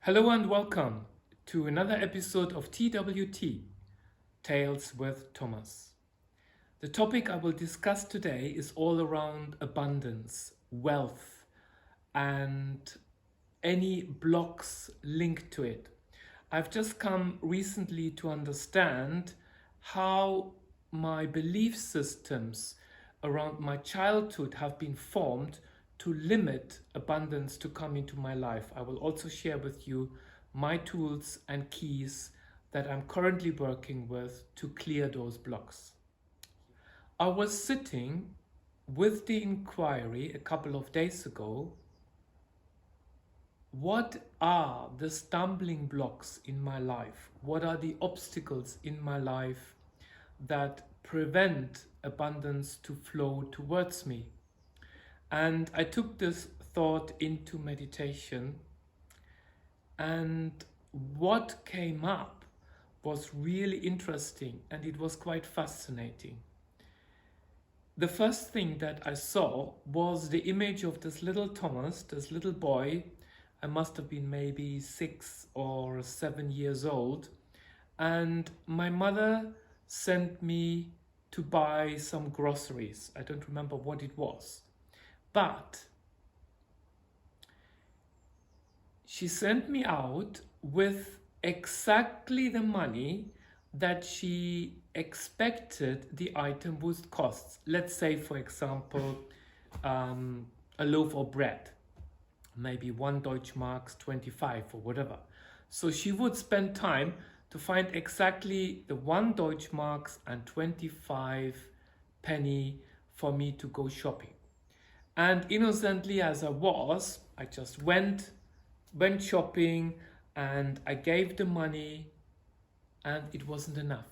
Hello and welcome to another episode of TWT, Tales with Thomas. The topic I will discuss today is all around abundance, wealth, and any blocks linked to it. I've just come recently to understand how my belief systems around my childhood have been formed to limit abundance to come into my life. I will also share with you my tools and keys that I'm currently working with to clear those blocks. I was sitting with the inquiry a couple of days ago. What are the stumbling blocks in my life? What are the obstacles in my life that prevent abundance to flow towards me? And I took this thought into meditation, and what came up was really interesting and it was quite fascinating. The first thing that I saw was the image of this little Thomas, this little boy. I must have been maybe 6 or 7 years old, and my mother sent me to buy some groceries. I don't remember what it was. But she sent me out with exactly the money that she expected the item would cost. Let's say, for example, a loaf of bread, maybe 1 Deutschmarks 25 or whatever. So she would spend time to find exactly the 1 Deutschmarks and 25 penny for me to go shopping. And innocently as I was, I just went shopping and I gave the money, and it wasn't enough.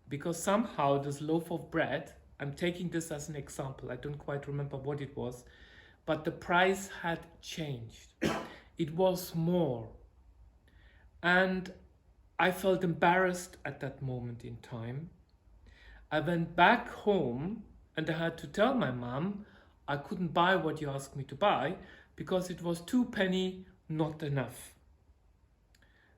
Because somehow this loaf of bread, I'm taking this as an example, I don't quite remember what it was, but the price had changed. It was more. And I felt embarrassed at that moment in time. I went back home and I had to tell my mom I couldn't buy what you asked me to buy because it was 2 penny, not enough.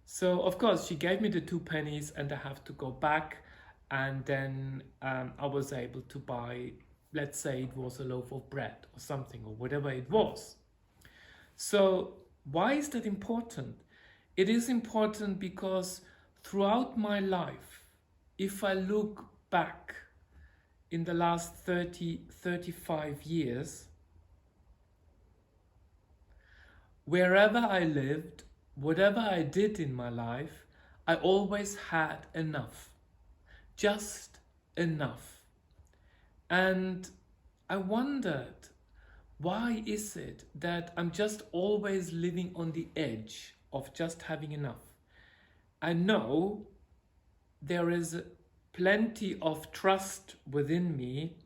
So of course she gave me the 2 pennies and I have to go back, and then I was able to buy, let's say it was a loaf of bread or something or whatever it was. So why is that important? It is important because throughout my life, if I look back in the last 35 years, wherever I lived, whatever I did in my life, I always had enough, just enough. And I wondered, why is it that I'm just always living on the edge of just having enough? I know there is plenty of trust within me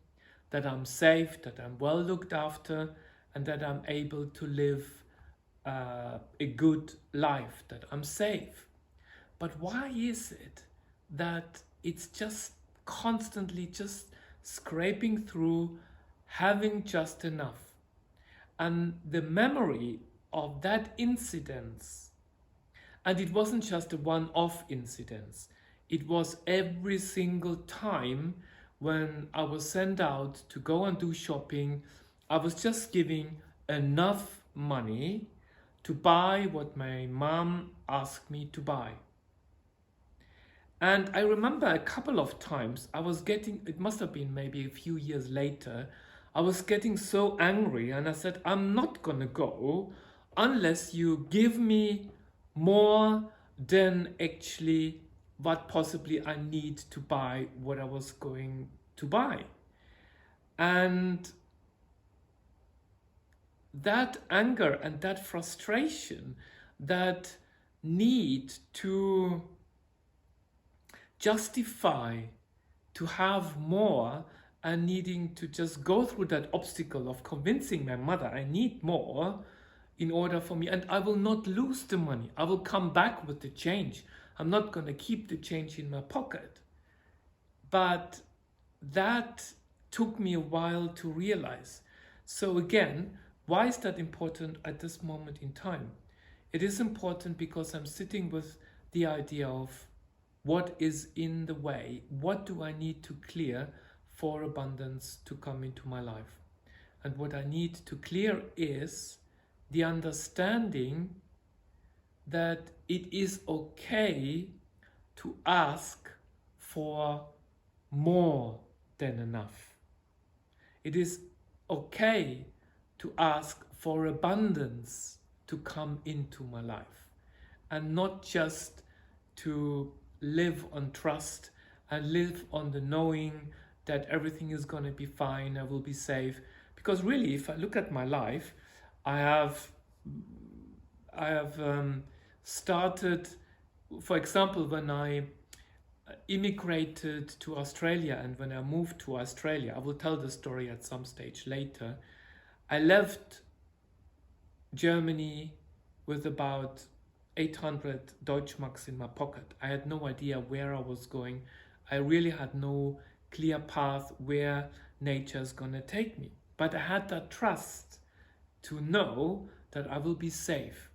that I'm safe, that I'm well looked after, and that I'm able to live a good life, that I'm safe. But why is it that it's just constantly just scraping through, having just enough? And the memory of that incident, and it wasn't just a one-off incident, it was every single time when I was sent out to go and do shopping, I was just giving enough money to buy what my mom asked me to buy. And I remember a couple of times I was getting, it must have been maybe a few years later, I was getting so angry and I said, I'm not gonna go unless you give me more than actually what possibly I need to buy what I was going to buy. And that anger and that frustration, that need to justify, to have more, and needing to just go through that obstacle of convincing my mother I need more in order for me, and I will not lose the money. I will come back with the change. I'm not going to keep the change in my pocket. But that took me a while to realize. So again, why is that important at this moment in time? It is important because I'm sitting with the idea of what is in the way, what do I need to clear for abundance to come into my life. And what I need to clear is the understanding that it is okay to ask for more than enough. It is okay to ask for abundance to come into my life, and not just to live on trust and live on the knowing that everything is going to be fine, I will be safe. Because really, if I look at my life, I have started, for example, when I immigrated to Australia and when I moved to Australia, I will tell the story at some stage later. I left Germany with about 800 Deutschmarks in my pocket. I had no idea where I was going. I really had no clear path where nature is going to take me. But I had that trust to know that I will be safe.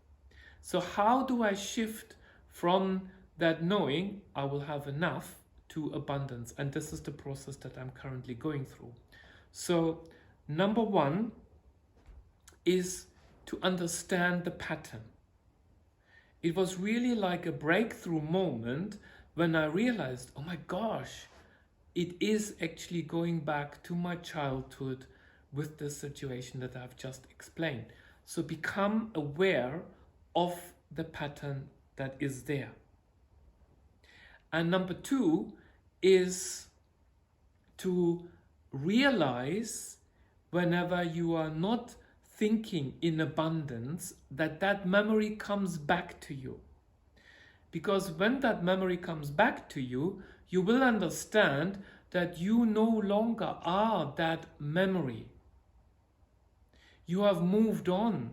So how do I shift from that knowing I will have enough to abundance? And this is the process that I'm currently going through. So number one is to understand the pattern. It was really like a breakthrough moment when I realized, oh my gosh, it is actually going back to my childhood with the situation that I've just explained. So become aware of the pattern that is there. And number two is to realize whenever you are not thinking in abundance, that memory comes back to you. Because when that memory comes back to you, you will understand that you no longer are that memory. You have moved on.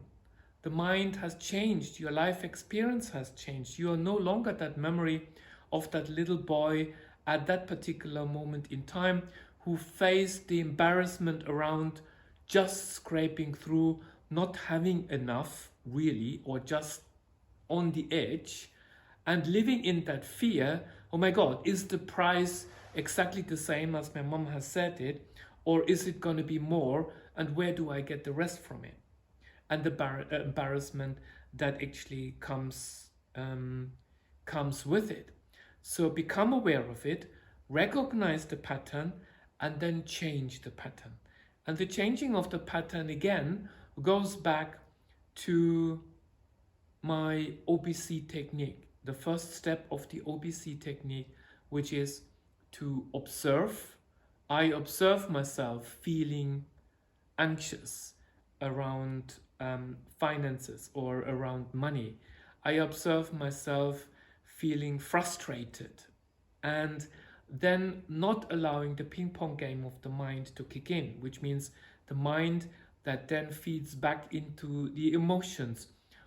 The mind has changed. Your life experience has changed. You are no longer that memory of that little boy at that particular moment in time who faced the embarrassment around just scraping through, not having enough really, or just on the edge, and living in that fear. Oh my God, is the price exactly the same as my mom has said it, or is it going to be more, and where do I get the rest from it? And the embarrassment that actually comes with it. So become aware of it, recognize the pattern, and then change the pattern. And the changing of the pattern again goes back to my OBC technique, the first step of the OBC technique, which is to observe. I observe myself feeling anxious around finances or around money. I observe myself feeling frustrated, and then not allowing the ping pong game of the mind to kick in, which means the mind that then feeds back into the emotions.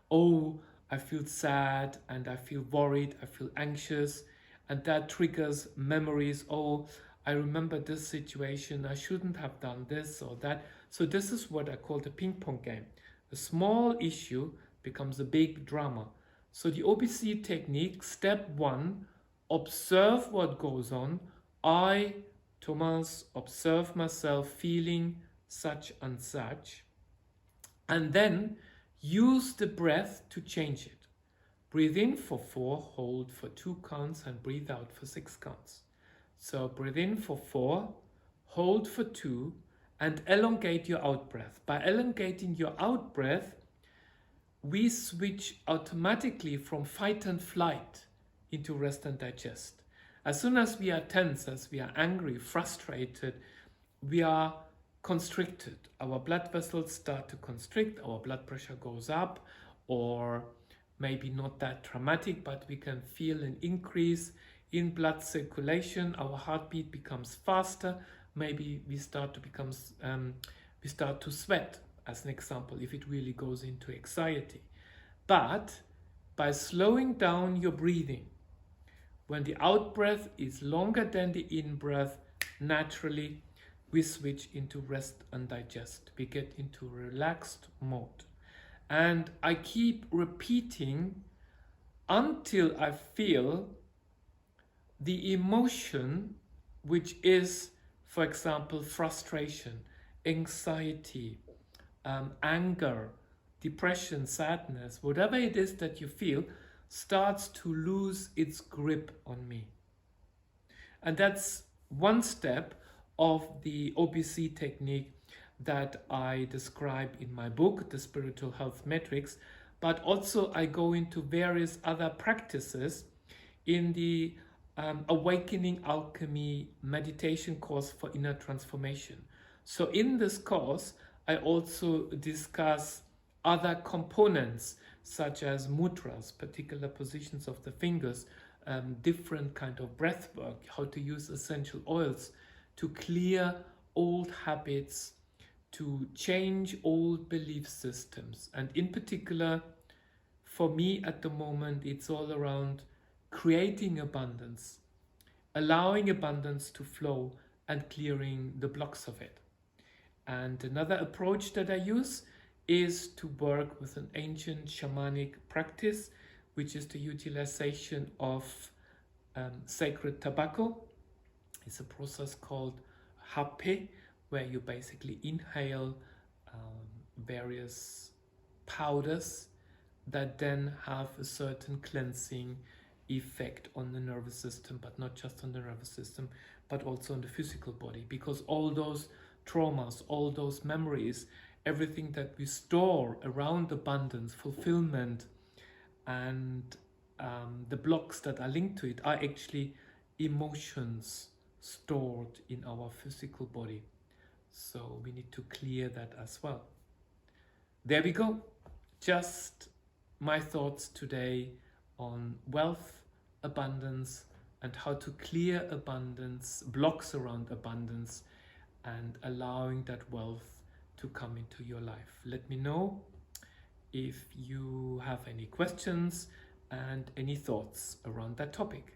Oh, I feel sad and I feel worried, I feel anxious, and that triggers memories. Oh, I remember this situation, I shouldn't have done this or that. So this is what I call the ping pong game. A small issue becomes a big drama. So the OBC technique, step one, observe what goes on. I, Tomaz, observe myself feeling such and such. And then use the breath to change it. Breathe in for 4, hold for 2 counts, and breathe out for 6 counts. So breathe in for 4, hold for 2, and elongate your out breath. By elongating your out breath, we switch automatically from fight and flight into rest and digest. As soon as we are tense, as we are angry, frustrated, we are constricted. Our blood vessels start to constrict, our blood pressure goes up, or maybe not that dramatic, but we can feel an increase in blood circulation. Our heartbeat becomes faster. Maybe we start to sweat, as an example, if it really goes into anxiety. But by slowing down your breathing, when the out breath is longer than the in breath, naturally we switch into rest and digest. We get into relaxed mode. And I keep repeating until I feel the emotion, which is, for example, frustration, anxiety, anger, depression, sadness, whatever it is that you feel, starts to lose its grip on me. And that's one step of the OBC technique that I describe in my book, The Spiritual Health Matrix, but also I go into various other practices in the Awakening Alchemy meditation course for inner transformation. So in this course, I also discuss other components such as mudras, particular positions of the fingers, different kind of breath work, how to use essential oils to clear old habits, to change old belief systems. And in particular, for me at the moment, it's all around creating abundance, allowing abundance to flow and clearing the blocks of it. And another approach that I use is to work with an ancient shamanic practice, which is the utilization of sacred tobacco. It's a process called hape, where you basically inhale various powders that then have a certain cleansing effect on the nervous system, but not just on the nervous system, but also on the physical body, because all those traumas, all those memories, everything that we store around abundance, fulfillment, and the blocks that are linked to it are actually emotions stored in our physical body. So we need to clear that as well. There we go. Just my thoughts today on wealth, abundance, and how to clear abundance, blocks around abundance, and allowing that wealth to come into your life. Let me know if you have any questions and any thoughts around that topic.